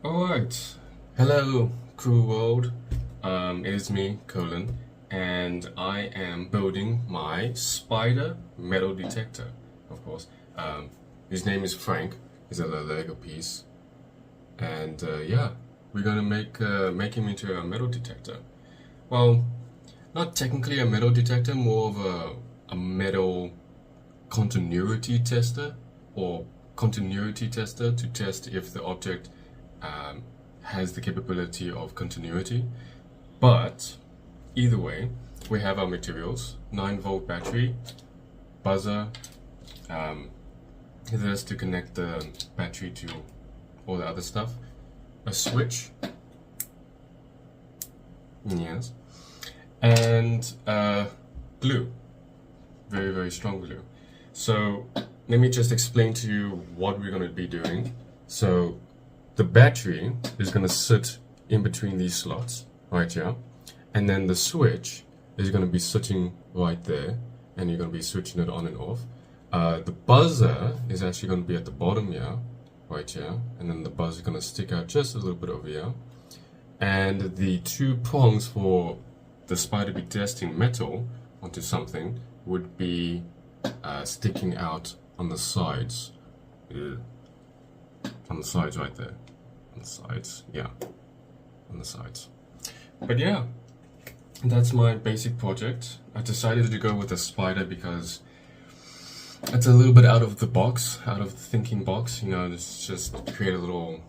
Alright, hello cool world, it is me, Colin, and I am building my spider metal detector, of course. His name is Frank, he's a Lego piece, and yeah, we're gonna make him into a metal detector. Well, not technically a metal detector, more of a metal continuity tester or continuity tester to test if the object um, has the capability of continuity. But either way, we have our materials: 9-volt battery, buzzer, um, this to connect the battery to all the other stuff, a switch, yes, and glue, very, very strong glue. So let me just explain to you what we're going to be doing. So the battery is going to sit in between these slots right here, and then the switch is going to be sitting right there, and you're going to be switching it on and off. The buzzer is actually going to be at the bottom here, right here, and then the buzzer is going to stick out just a little bit over here. And the two prongs for the spider be testing metal onto something would be sticking out on the sides. On the sides right there. On the sides, yeah. On the sides. But yeah, that's my basic project. I decided to go with a spider because it's a little bit out of the box, out of the thinking box. You know, it's just create a little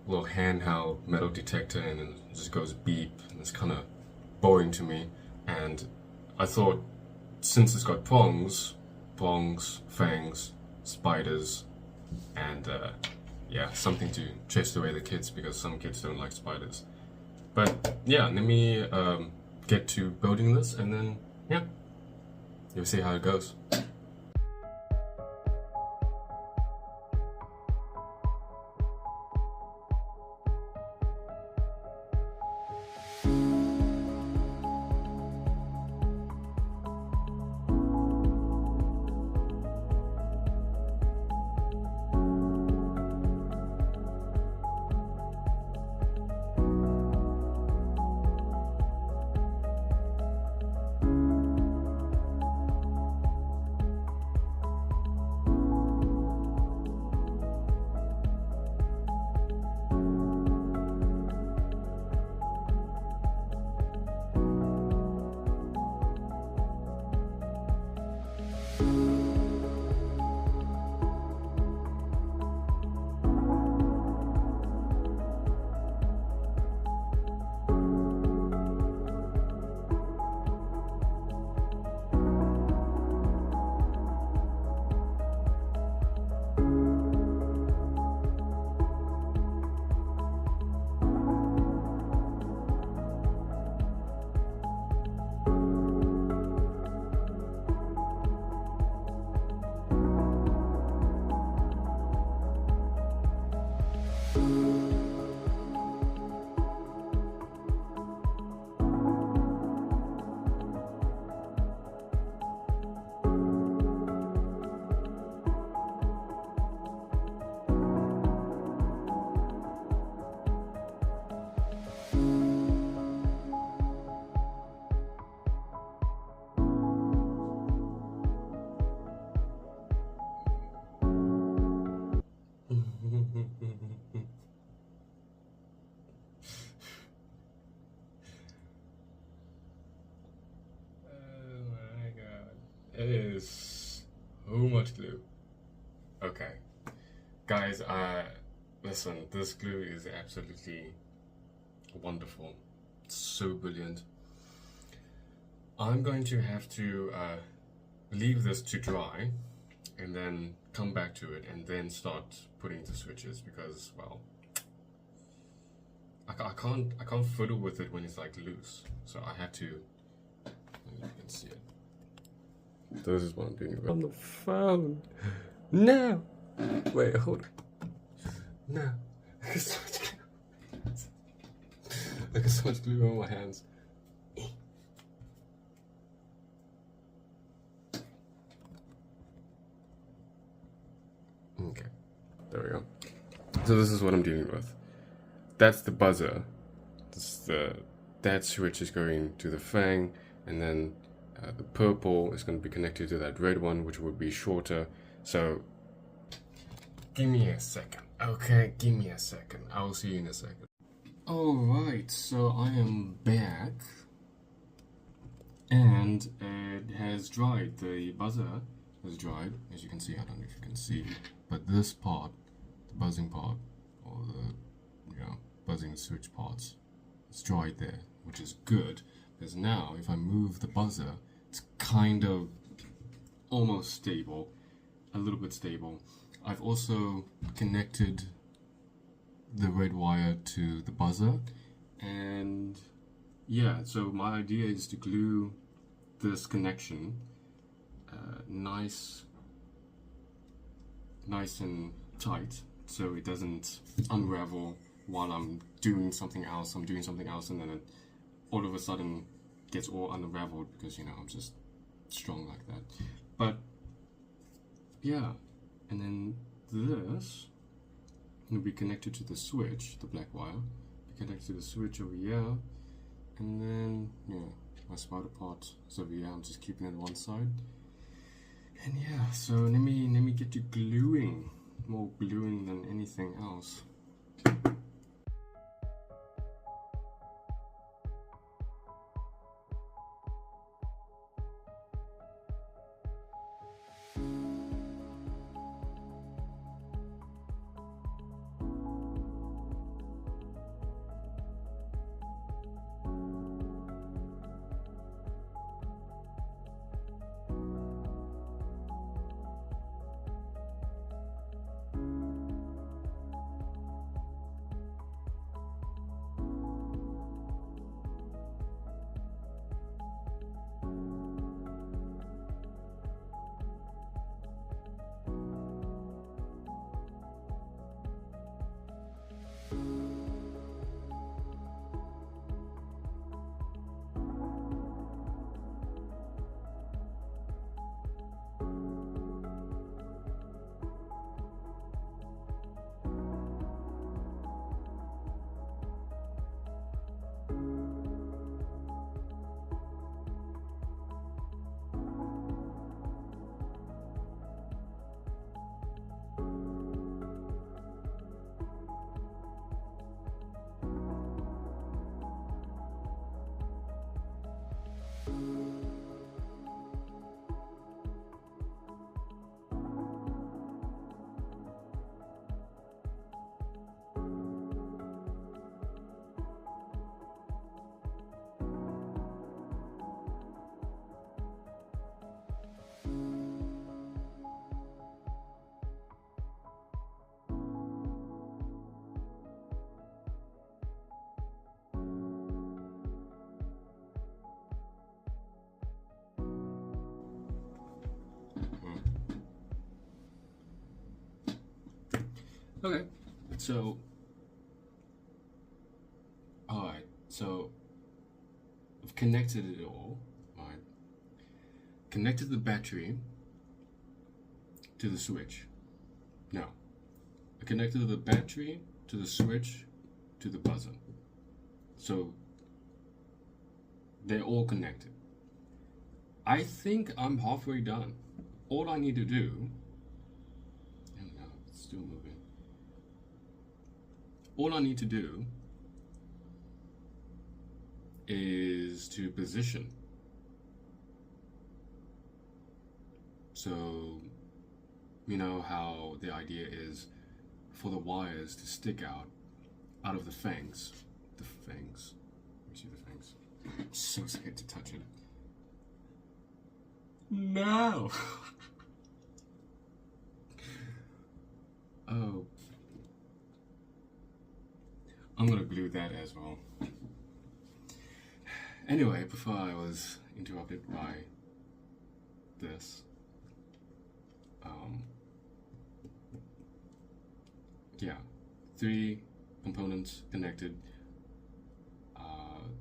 handheld metal detector and it just goes beep, and it's kind of boring to me. And I thought, since it's got prongs, fangs, spiders, and yeah, something to chase away the kids, because some kids don't like spiders. But yeah, let me get to building this, and then yeah, you'll see how it goes. Oh my god. It is so much glue. Okay. Guys, listen, this glue is absolutely wonderful. It's so brilliant. I'm going to have to leave this to dry and then come back to it and then start putting the switches, because, well, I can't fiddle with it when it's like loose. So I have to, you can see it. This is what I'm doing on the phone. No! Wait, hold on. No. Look at so much glue on my hands. Okay, there we go. So this is what I'm dealing with. that's the buzzer. That switch is going to the Fang, and then the purple is going to be connected to that red one, which would be shorter. So give me a second. Okay, give me a second. I will see you in a second. Alright, so I am back, and it has dried. The buzzer has dried, as you can see. I don't know if you can see, but this part, the buzzing part, or the buzzing switch parts, it's dried there, which is good, because now if I move the buzzer, it's kind of almost stable, a little bit stable. I've also connected the red wire to the buzzer, and yeah, so my idea is to glue this connection nice and tight, so it doesn't unravel while I'm doing something else. I'm doing something else, and then it all of a sudden gets all unraveled because I'm just strong like that. But yeah, and then this will be connected to the switch, the black wire, be connected to the switch over here, and then my spider part is over here. I'm just keeping it on one side, and yeah. So let me get to gluing, more gluing than anything else. Okay, so alright, so I've connected it all, right? Connected the battery to the switch. Now, I connected the battery to the switch to the buzzer. So they're all connected. I think I'm halfway done. All I need to do, and now it's still moving. All I need to do is to position. So, you know how the idea is for the wires to stick out of the fangs. The fangs. Let me see the fangs. I'm so scared to touch it. No! Oh. I'm gonna glue that as well. Anyway, before I was interrupted by this, yeah, 3 components connected.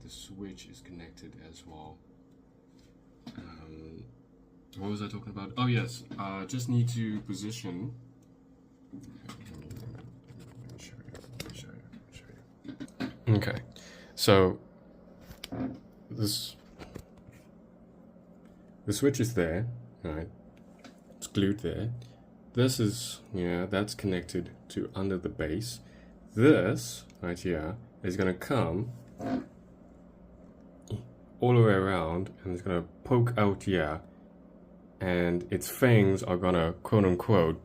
The switch is connected as well. What was I talking about? Oh yes, just need to position. Let me show you. Okay, so the switch is there, right? It's glued there. This is, that's connected to under the base. This right here is gonna come all the way around and it's gonna poke out here, and its fangs are gonna quote unquote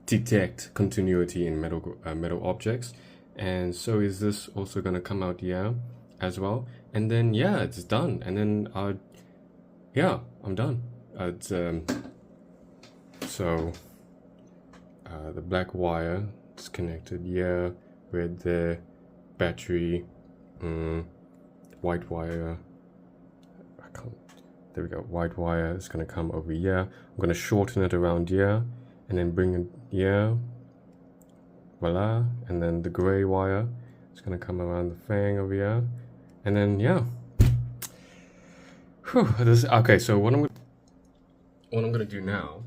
detect continuity in metal objects. And so is this also gonna come out here as well? And then it's done. And then I'm done. So the black wire is connected here with the battery. White wire. There we go. White wire is gonna come over here. I'm gonna shorten it around here, and then bring it here. Voila. And then the gray wire is gonna come around the fang over here, and then okay. So what I'm gonna do now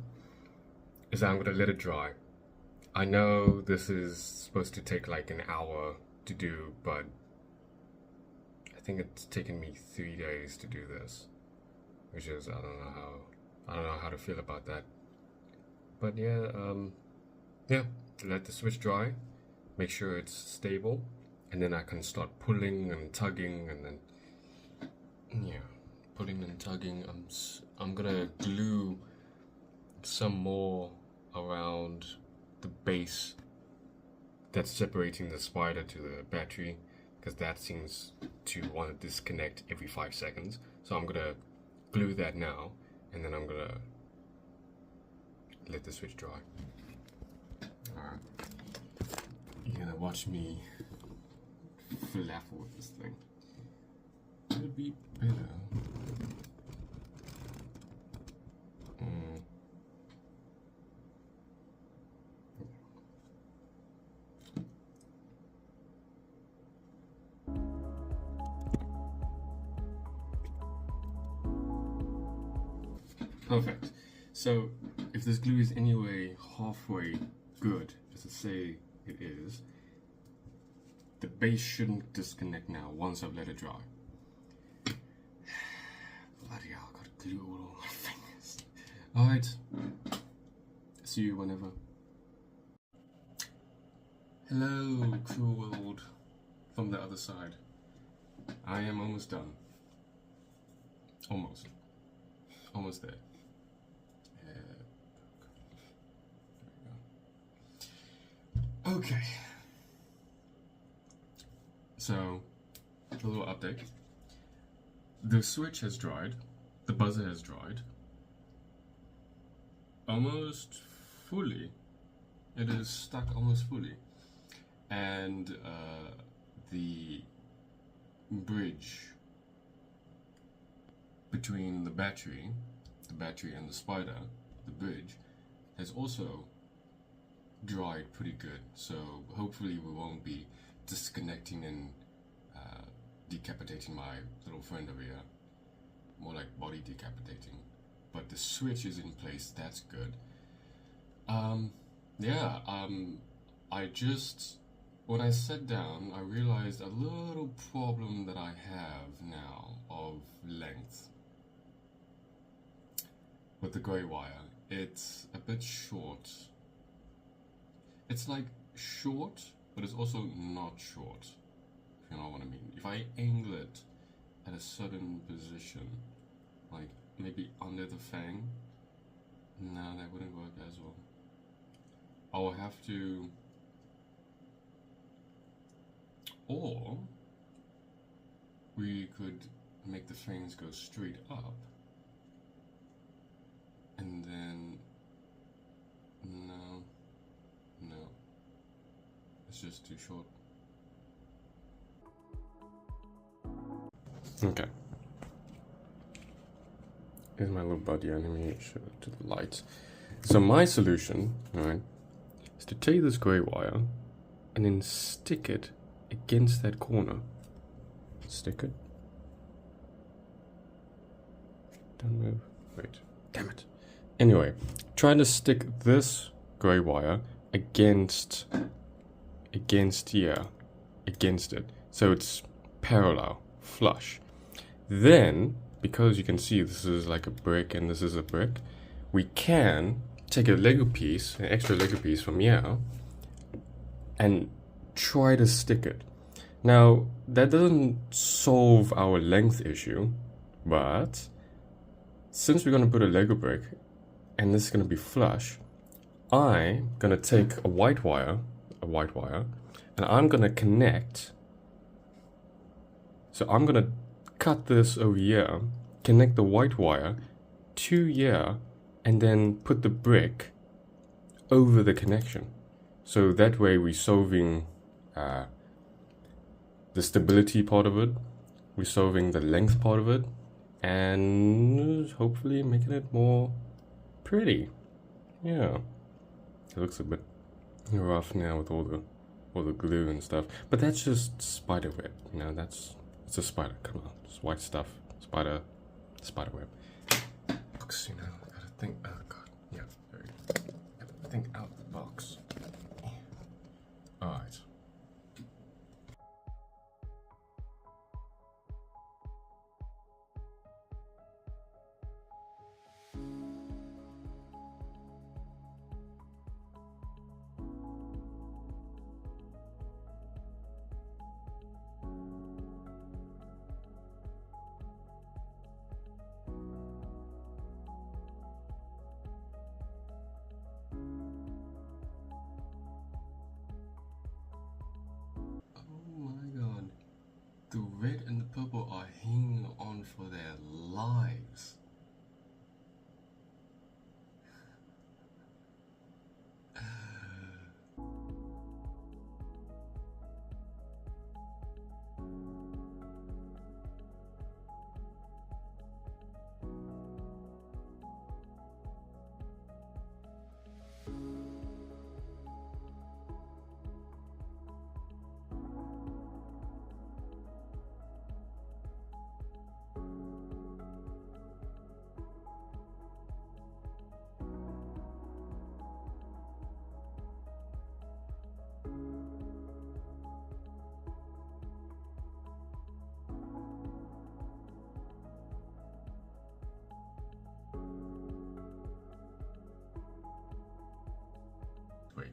is I'm gonna let it dry. I know this is supposed to take like an hour to do, but I think it's taken me 3 days to do this, which is I don't know how to feel about that. But let the switch dry, make sure it's stable, and then I can start pulling and tugging, and then pulling and tugging. I'm gonna glue some more around the base that's separating the spider to the battery, because that seems to want to disconnect every 5 seconds. So I'm gonna glue that now, and then I'm gonna let the switch dry. Alright, you're gonna watch me flaffle with this thing. It'd be better. Perfect. So if this glue is anyway halfway good, as I say it is, the base shouldn't disconnect now once I've let it dry. Bloody hell, I got glue all over my fingers. Alright. See you whenever. Hello, cruel world from the other side. I am almost done. Almost. Almost there. Okay. So, a little update. The switch has dried. The buzzer has dried. Almost fully. It is stuck almost fully. And the bridge between the battery and the spider, the bridge, has also dried pretty good. So hopefully we won't be disconnecting and decapitating my little friend over here. More like body decapitating. But the switch is in place, that's good. When I sat down, I realized a little problem that I have now of length. With the grey wire, it's a bit short. It's like short, but it's also not short, if you know what I mean. If I angle it at a certain position, like maybe under the fang, no, that wouldn't work as well. I'll have to, or we could make the fangs go straight up, and then, no, it's just too short. Okay. Here's my little buddy, let me show it to the light. So my solution, alright, is to take this grey wire and then stick it against that corner. Stick it. Don't move. Wait. Damn it. Anyway, trying to stick this grey wire against here, against it. So it's parallel, flush. Then, because you can see this is like a brick and this is a brick, we can take a Lego piece, an extra Lego piece from here, and try to stick it. Now, that doesn't solve our length issue, but since we're going to put a Lego brick and this is going to be flush, I'm going to take a white wire, and I'm going to connect. So I'm going to cut this over here, connect the white wire to here, and then put the brick over the connection. So that way we're solving the stability part of it, we're solving the length part of it, and hopefully making it more pretty. Yeah, it looks a bit rough now with all the glue and stuff, but that's just spider web. You know, it's a spider. Come on, it's white stuff. Spider web. Box, you know, gotta think. Oh god, yeah, very. Gotta think out the box. All right. The red and the purple are hanging on for their lives.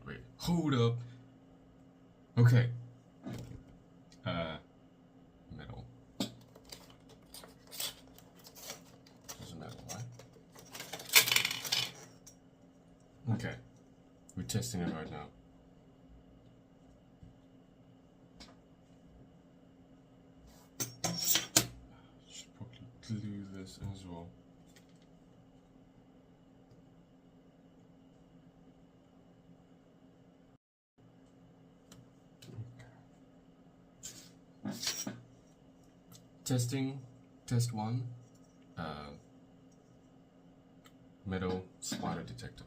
Wait, hold up. Okay. Metal. This is metal, right? Okay. We're testing it right now. Should probably glue this as well. Testing, test one, metal spider detector.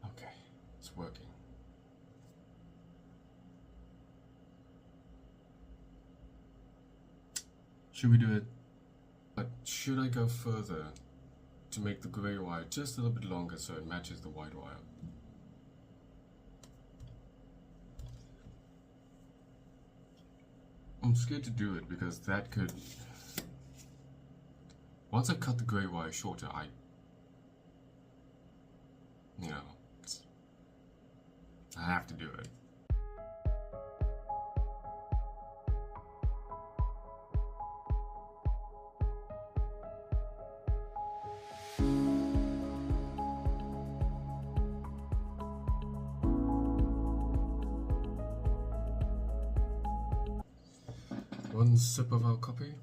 Okay, it's working. Should we do it? But should I go further to make the grey wire just a little bit longer so it matches the white wire? I'm scared to do it because that could... Once I cut the grey wire shorter, you know, I have to do it. One sip of our coffee.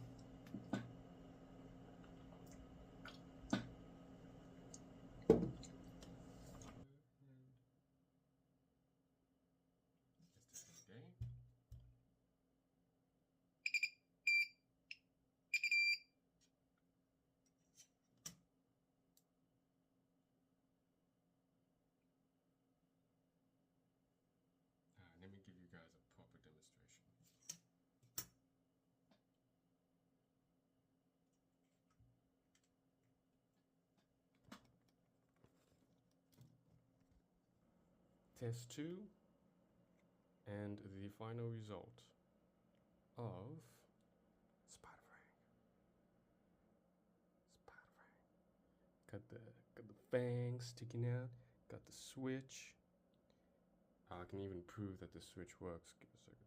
test 2 and the final result of Spider Frank. Got the fangs sticking out, got the switch. I can even prove that the switch works. Give a second.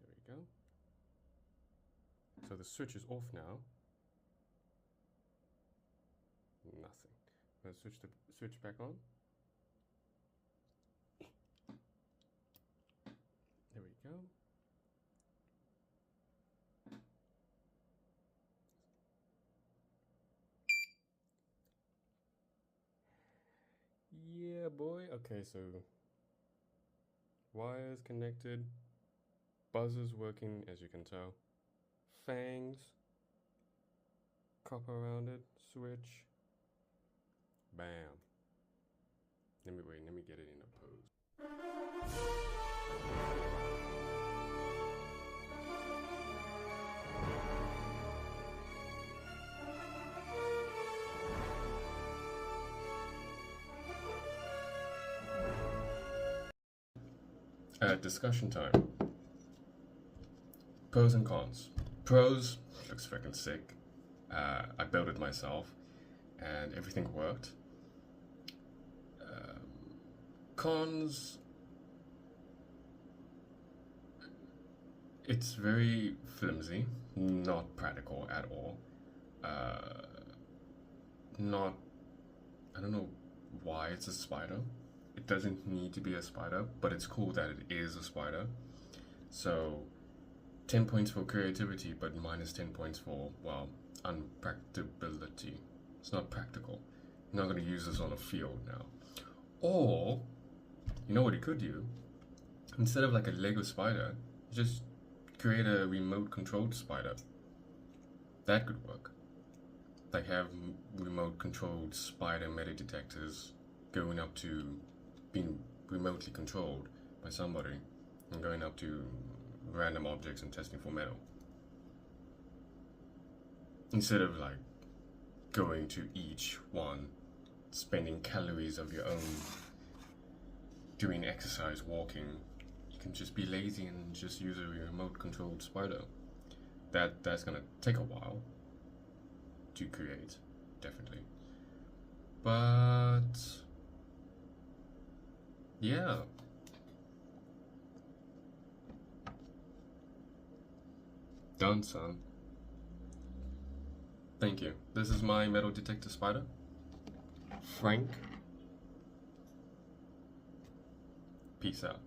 There we go. So the switch is off now. Nothing. Let's switch the switch back on. There we go. Yeah, boy. Okay, so wires connected, buzzers working, as you can tell, fangs, copper around it, switch, bam. Let me get it in a pose. Discussion time. Pros and cons. Pros, looks freaking sick. I built it myself and everything worked. Cons, it's very flimsy, not practical at all. I don't know why it's a spider. It doesn't need to be a spider, but it's cool that it is a spider. So 10 points for creativity, but minus 10 points for, well, unpracticability. It's not practical. You're not going to use this on a field now. Or, you know what you could do? Instead of like a Lego spider, you just create a remote controlled spider. That could work. Like have remote controlled spider metal detectors going up to being remotely controlled by somebody and going up to random objects and testing for metal. Instead of like going to each one, spending calories of your own doing exercise, walking, you can just be lazy and just use a remote controlled spider. That's gonna take a while to create, definitely. But yeah. Done, son. Thank you. This is my metal detector spider. Frank. Peace out.